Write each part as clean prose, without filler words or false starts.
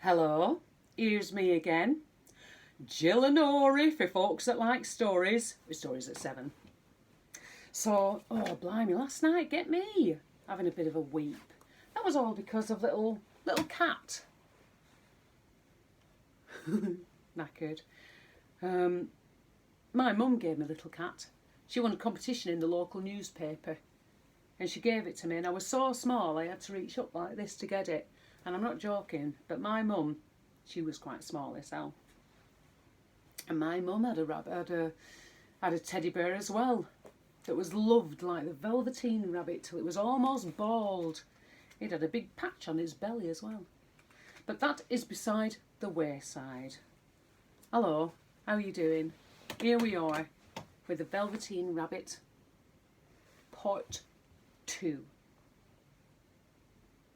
Hello, here's me again. Jillanory for folks that like stories. Stories at 7. So, oh blimey, last night, get me having a bit of a weep. That was all because of little cat. Knackered. My mum gave me a little cat. She won a competition in the local newspaper. And she gave it to me, and I was so small I had to reach up like this to get it. And I'm not joking, but my mum, she was quite small herself. And my mum had a teddy bear as well that was loved like the Velveteen Rabbit till it was almost bald. It had a big patch on his belly as well. But that is beside the wayside. Hello, how are you doing? Here we are with the Velveteen Rabbit Part 2.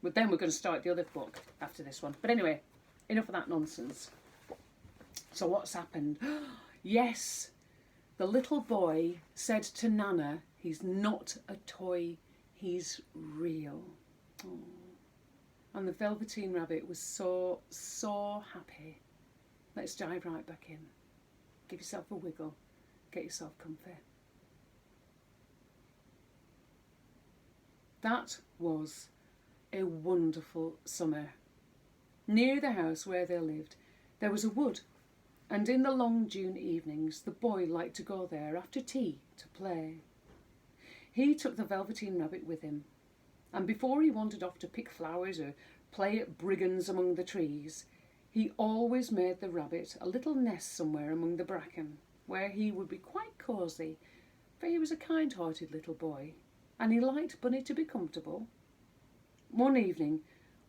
But then we're going to start the other book after this one. But anyway, enough of that nonsense. So what's happened? Yes, the little boy said to Nana, he's not a toy, he's real. Oh. And the Velveteen Rabbit was so happy. Let's dive right back in. Give yourself a wiggle. Get yourself comfy. That was a wonderful summer. Near the house where they lived, there was a wood, and in the long June evenings, the boy liked to go there after tea to play. He took the Velveteen Rabbit with him, and before he wandered off to pick flowers or play at brigands among the trees, he always made the rabbit a little nest somewhere among the bracken, where he would be quite cosy, for he was a kind-hearted little boy, and he liked Bunny to be comfortable. One evening,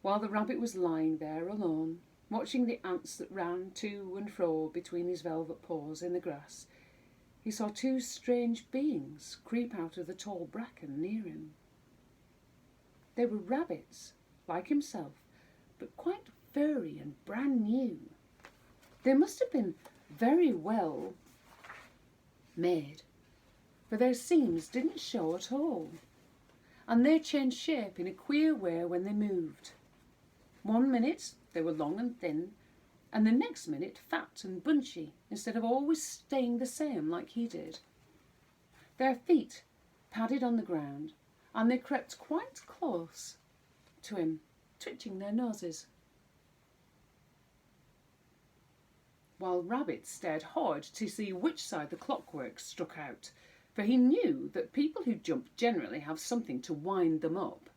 while the rabbit was lying there alone, watching the ants that ran to and fro between his velvet paws in the grass, he saw two strange beings creep out of the tall bracken near him. They were rabbits, like himself, but quite furry and brand new. They must have been very well made, for their seams didn't show at all, and they changed shape in a queer way when they moved. One minute they were long and thin, and the next minute fat and bunchy, instead of always staying the same like he did. Their feet padded on the ground, and they crept quite close to him, twitching their noses, while Rabbit stared hard to see which side the clockwork struck out, for he knew that people who jump generally have something to wind them up.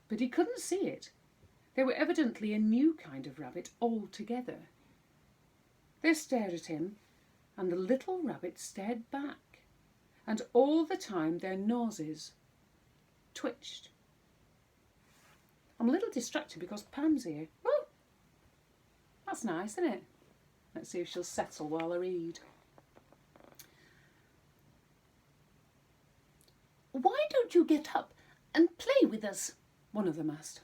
But he couldn't see it. They were evidently a new kind of rabbit altogether. They stared at him, and the little rabbit stared back, and all the time their noses twitched. I'm a little distracted because Pam's here. Oh, that's nice, isn't it? Let's see if she'll settle while I read. "Why don't you get up and play with us?" one of them asked.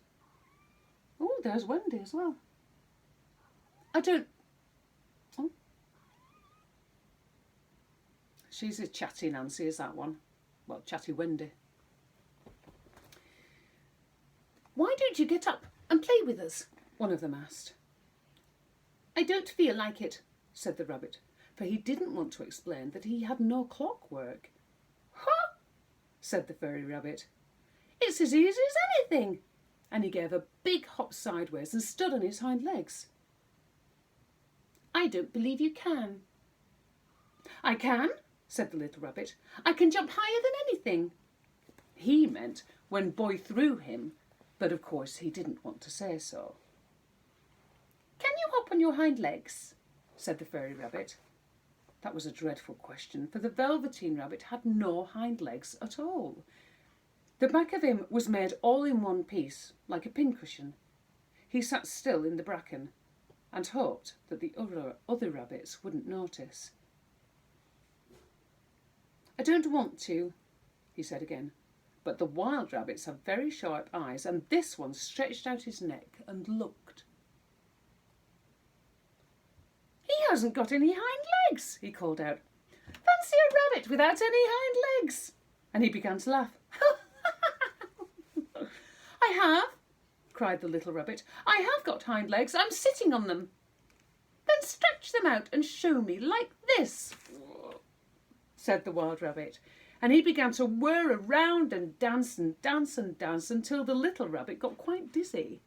Oh, there's Wendy as well. I don't... Oh. She's a chatty Nancy, is that one? Well, chatty Wendy. "Why don't you get up and play with us?" one of them asked. "I don't feel like it," said the rabbit, for he didn't want to explain that he had no clockwork. "Ha!" said the furry rabbit. "It's as easy as anything." And he gave a big hop sideways and stood on his hind legs. "I don't believe you can." "I can," said the little rabbit. "I can jump higher than anything." He meant when Boy threw him, but of course he didn't want to say so. "Can you hop on your hind legs?" said the furry rabbit. That was a dreadful question, for the Velveteen Rabbit had no hind legs at all. The back of him was made all in one piece, like a pincushion. He sat still in the bracken and hoped that the other rabbits wouldn't notice. "I don't want to," he said again, but the wild rabbits have very sharp eyes, and this one stretched out his neck and looked. "He hasn't got any hind legs," he called out. "Fancy a rabbit without any hind legs!" And he began to laugh. "I have," cried the little rabbit. "I have got hind legs. I'm sitting on them." "Then stretch them out and show me, like this," said the wild rabbit. And he began to whir around and dance and dance and dance until the little rabbit got quite dizzy.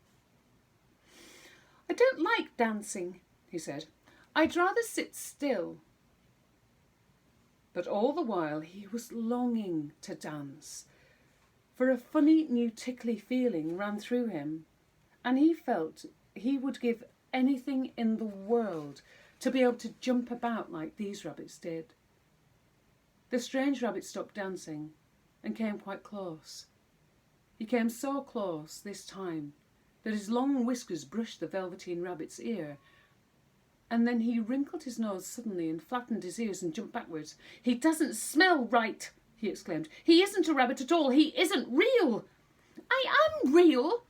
"I don't like dancing," he said. "I'd rather sit still." But all the while he was longing to dance, for a funny new tickly feeling ran through him, and he felt he would give anything in the world to be able to jump about like these rabbits did. The strange rabbit stopped dancing and came quite close. He came so close this time that his long whiskers brushed the Velveteen Rabbit's ear, and then he wrinkled his nose suddenly and flattened his ears and jumped backwards. "He doesn't smell right," he exclaimed. "He isn't a rabbit at all. He isn't real." "I am real,"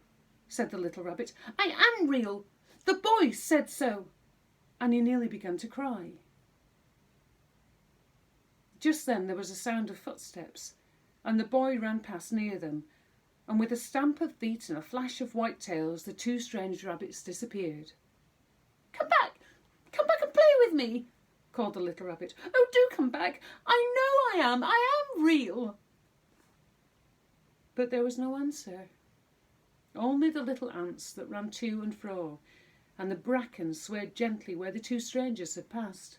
said the little rabbit. "I am real. The boy said so." And he nearly began to cry. Just then there was a sound of footsteps, and the boy ran past near them, and with a stamp of feet and a flash of white tails, the two strange rabbits disappeared. Come back and play with me," called the little rabbit. "Oh, do come back. I know I am real." But there was no answer, only the little ants that ran to and fro, and the bracken swayed gently where the two strangers had passed.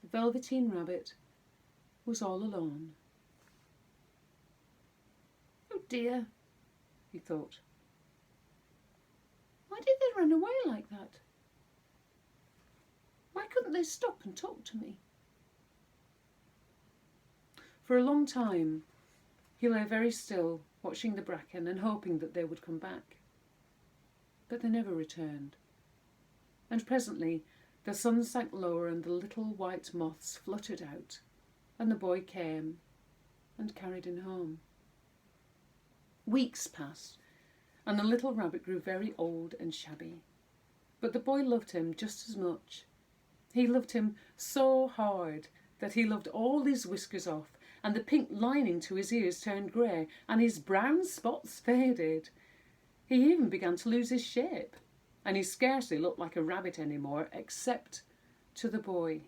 The Velveteen Rabbit was all alone. "Oh dear," he thought. "Why did they run away like that? Why couldn't they stop and talk to me?" For a long time he lay very still, watching the bracken and hoping that they would come back. But they never returned, and presently the sun sank lower and the little white moths fluttered out, and the boy came and carried him home. Weeks passed, and the little rabbit grew very old and shabby, but the boy loved him just as much. He loved him so hard that he loved all his whiskers off, and the pink lining to his ears turned grey, and his brown spots faded. He even began to lose his shape, and he scarcely looked like a rabbit anymore, except to the boy.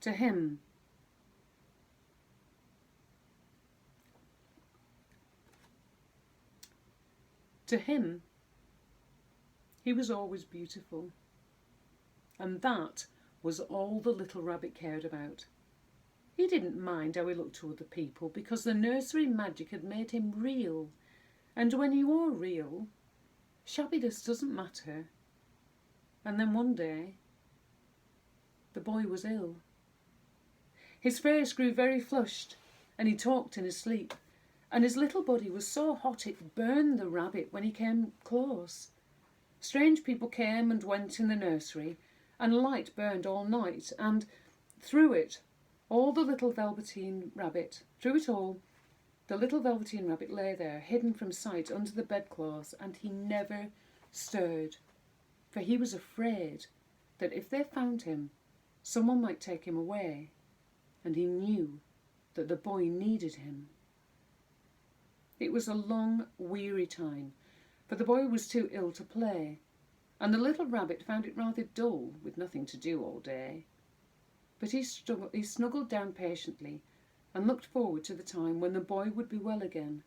To him, he was always beautiful, and that was all the little rabbit cared about. He didn't mind how he looked to other people, because the nursery magic had made him real, and when you are real, shabbiness doesn't matter. And then one day, the boy was ill. His face grew very flushed, and he talked in his sleep, and his little body was so hot it burned the rabbit when he came close. Strange people came and went in the nursery, and light burned all night, and through it all, the little Velveteen Rabbit lay there, hidden from sight under the bedclothes, and he never stirred, for he was afraid that if they found him, someone might take him away, and he knew that the boy needed him. It was a long, weary time, for the boy was too ill to play, and the little rabbit found it rather dull with nothing to do all day. But he snuggled down patiently and looked forward to the time when the boy would be well again,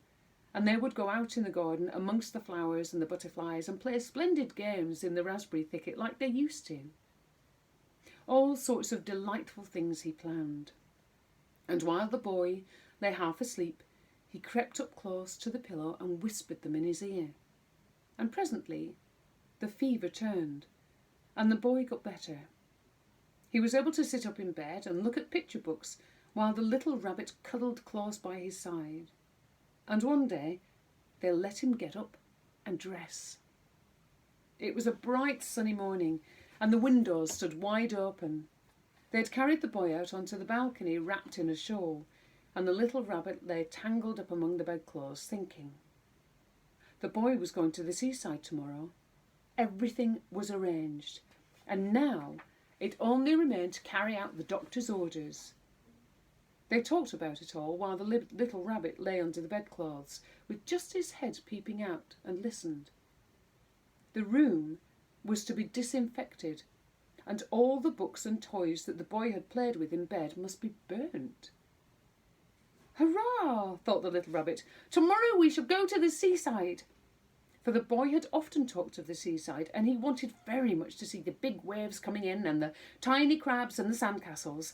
and they would go out in the garden amongst the flowers and the butterflies and play splendid games in the raspberry thicket like they used to. All sorts of delightful things he planned. And while the boy lay half asleep, he crept up close to the pillow and whispered them in his ear. And presently the fever turned, and the boy got better. He was able to sit up in bed and look at picture books while the little rabbit cuddled close by his side. And one day they let him get up and dress. It was a bright sunny morning, and the windows stood wide open. They had carried the boy out onto the balcony wrapped in a shawl, and the little rabbit lay tangled up among the bedclothes, thinking. The boy was going to the seaside tomorrow. Everything was arranged, and now it only remained to carry out the doctor's orders. They talked about it all while the little rabbit lay under the bedclothes, with just his head peeping out, and listened. The room was to be disinfected, and all the books and toys that the boy had played with in bed must be burnt. "Hurrah!" thought the little rabbit. "Tomorrow we shall go to the seaside." For the boy had often talked of the seaside, and he wanted very much to see the big waves coming in and the tiny crabs and the sandcastles.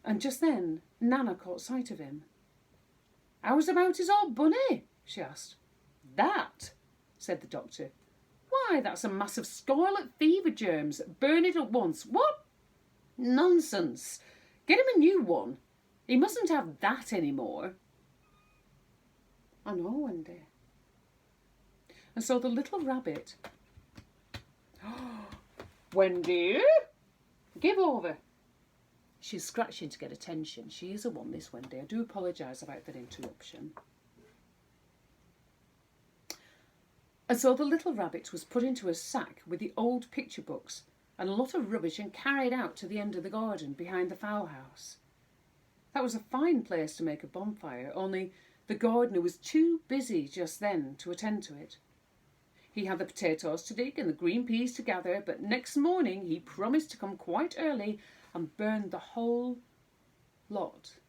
And just then Nana caught sight of him. "How's about his old bunny?" she asked. "That," said the doctor. "Why, that's a mass of scarlet fever germs. Burn it at once." "What? Nonsense. Get him a new one. He mustn't have that any more." "I know, Wendy." And so the little rabbit... "Wendy, give over." She's scratching to get attention. She is a one, this Wendy. I do apologise about that interruption. And so the little rabbit was put into a sack with the old picture books and a lot of rubbish and carried out to the end of the garden behind the fowl house. That was a fine place to make a bonfire, only the gardener was too busy just then to attend to it. He had the potatoes to dig and the green peas to gather, but next morning he promised to come quite early and burn the whole lot.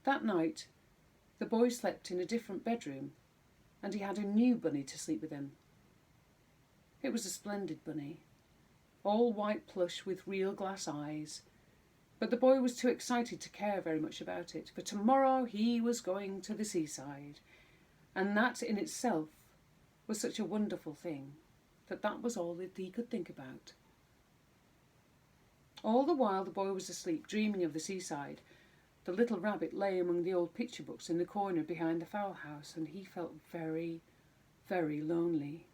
That night, the boy slept in a different bedroom, and he had a new bunny to sleep with him. It was a splendid bunny, all white plush with real glass eyes, but the boy was too excited to care very much about it, for tomorrow he was going to the seaside, and that in itself was such a wonderful thing that was all that he could think about. All the while the boy was asleep, dreaming of the seaside, the little rabbit lay among the old picture books in the corner behind the fowl house, and he felt very, very lonely.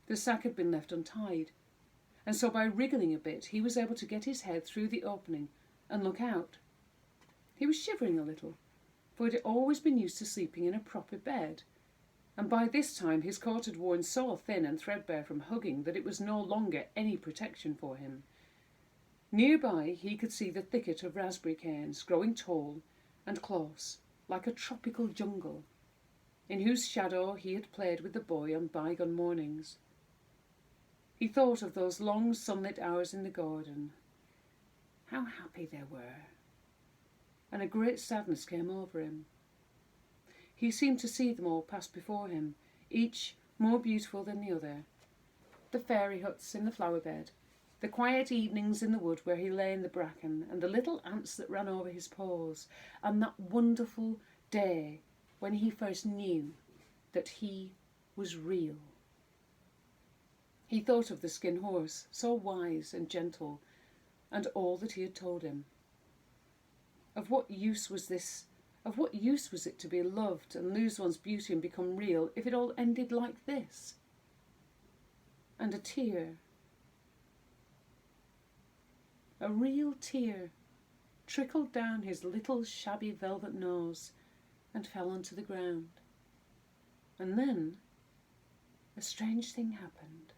The sack had been left untied, and so by wriggling a bit he was able to get his head through the opening and look out. He was shivering a little, for he had always been used to sleeping in a proper bed, and by this time his coat had worn so thin and threadbare from hugging that it was no longer any protection for him. Nearby he could see the thicket of raspberry canes, growing tall and close, like a tropical jungle, in whose shadow he had played with the boy on bygone mornings. He thought of those long sunlit hours in the garden. How happy they were! And a great sadness came over him. He seemed to see them all pass before him, each more beautiful than the other. The fairy huts in the flower bed, the quiet evenings in the wood where he lay in the bracken, and the little ants that ran over his paws, and that wonderful day when he first knew that he was real. He thought of the skin horse, so wise and gentle, and all that he had told him. Of what use was it to be loved and lose one's beauty and become real if it all ended like this? And a tear, a real tear, trickled down his little shabby velvet nose and fell onto the ground. And then a strange thing happened.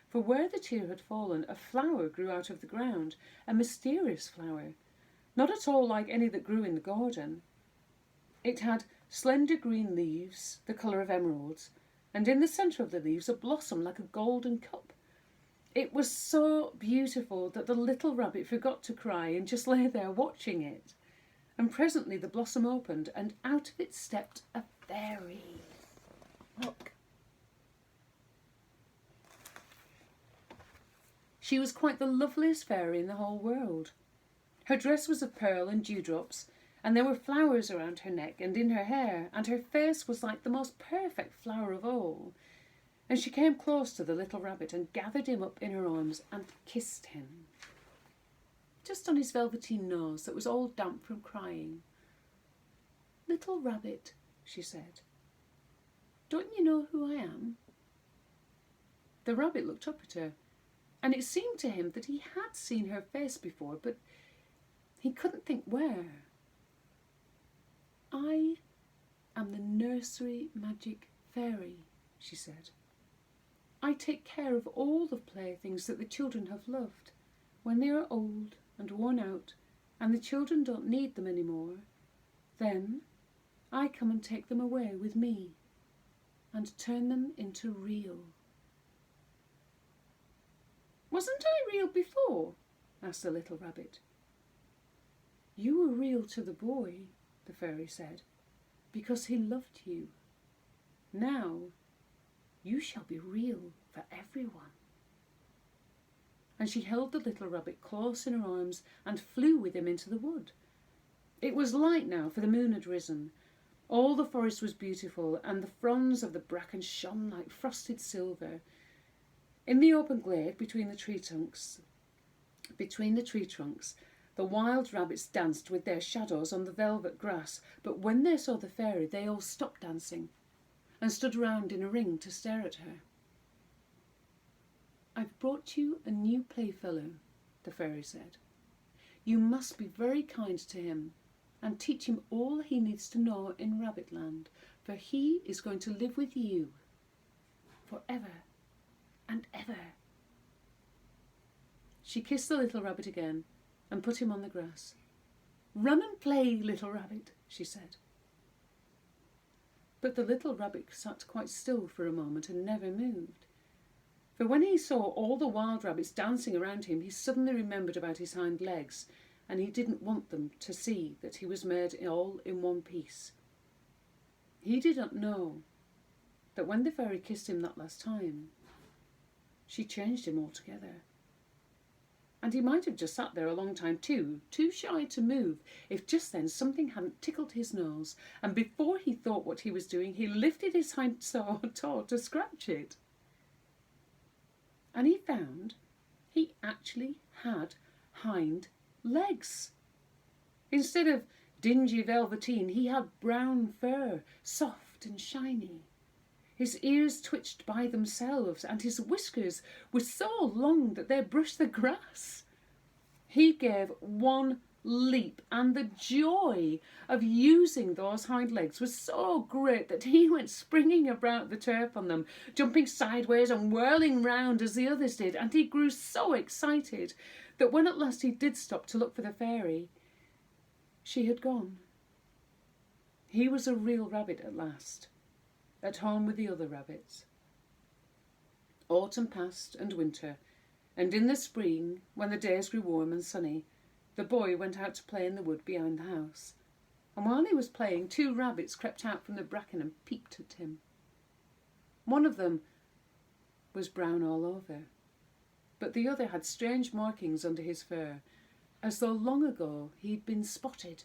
For where the tear had fallen, a flower grew out of the ground, a mysterious flower, not at all like any that grew in the garden. It had slender green leaves, the colour of emeralds, and in the centre of the leaves a blossom like a golden cup. It was so beautiful that the little rabbit forgot to cry and just lay there watching it. And presently the blossom opened, and out of it stepped a fairy. Look. She was quite the loveliest fairy in the whole world. Her dress was of pearl and dewdrops, and there were flowers around her neck and in her hair, and her face was like the most perfect flower of all. And she came close to the little rabbit and gathered him up in her arms and kissed him, just on his velveteen nose that was all damp from crying. "Little rabbit," she said, "don't you know who I am?" The rabbit looked up at her, and it seemed to him that he had seen her face before, but he couldn't think where. "I am the nursery magic fairy," she said. "I take care of all the playthings that the children have loved when they are old and worn out, and the children don't need them anymore, then I come and take them away with me and turn them into real." "Wasn't I real before?" asked the little rabbit. "You were real to the boy," the fairy said, "because he loved you. Now you shall be real for everyone." And she held the little rabbit close in her arms and flew with him into the wood. It was light now, for the moon had risen. All the forest was beautiful, and the fronds of the bracken shone like frosted silver. In the open glade between the tree trunks, the wild rabbits danced with their shadows on the velvet grass, but when they saw the fairy, they all stopped dancing and stood round in a ring to stare at her. "I've brought you a new playfellow," the fairy said. "You must be very kind to him and teach him all he needs to know in Rabbitland, for he is going to live with you forever and ever." She kissed the little rabbit again and put him on the grass. "Run and play, little rabbit," she said. But the little rabbit sat quite still for a moment and never moved. For when he saw all the wild rabbits dancing around him, he suddenly remembered about his hind legs, and he didn't want them to see that he was made all in one piece. He did not know that when the fairy kissed him that last time, she changed him altogether. And he might have just sat there a long time too shy to move, if just then something hadn't tickled his nose, and before he thought what he was doing, he lifted his hind toe to scratch it. And he found he actually had hind legs. Instead of dingy velveteen, he had brown fur, soft and shiny. His ears twitched by themselves, and his whiskers were so long that they brushed the grass. He gave one leap, and the joy of using those hind legs was so great that he went springing about the turf on them, jumping sideways and whirling round as the others did, and he grew so excited that when at last he did stop to look for the fairy, she had gone. He was a real rabbit at last, at home with the other rabbits. Autumn passed and winter, and in the spring, when the days grew warm and sunny, the boy went out to play in the wood behind the house. And while he was playing, 2 rabbits crept out from the bracken and peeped at him. One of them was brown all over, but the other had strange markings under his fur, as though long ago he'd been spotted,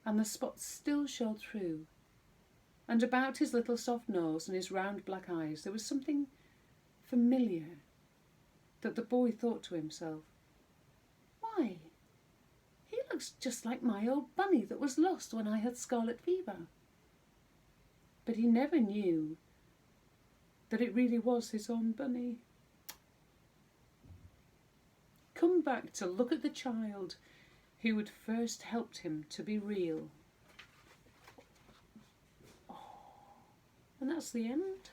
and the spots still showed through. And about his little soft nose and his round black eyes there was something familiar that the boy thought to himself, "Why, he looks just like my old bunny that was lost when I had scarlet fever." But he never knew that it really was his own bunny. Come back to look at the child who had first helped him to be real. And that's the end.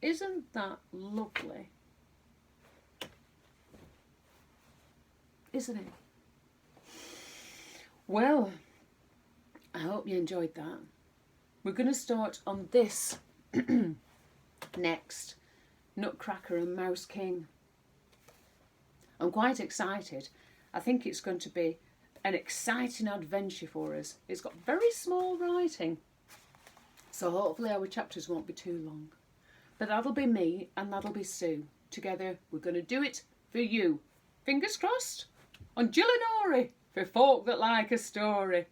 Isn't that lovely? Isn't it? Well, I hope you enjoyed that. We're going to start on this next, Nutcracker and Mouse King. I'm quite excited. I think it's going to be an exciting adventure for us. It's got very small writing, so hopefully our chapters won't be too long. But that'll be me and that'll be Sue. Together we're going to do it for you. Fingers crossed on Jillanory, for folk that like a story.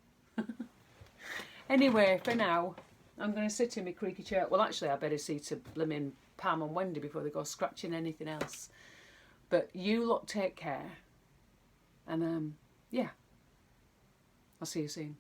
Anyway, for now, I'm going to sit in my creaky chair. Well, actually, I better see to blimmin' Pam and Wendy before they go scratching anything else. But you lot take care. And, yeah, I'll see you soon.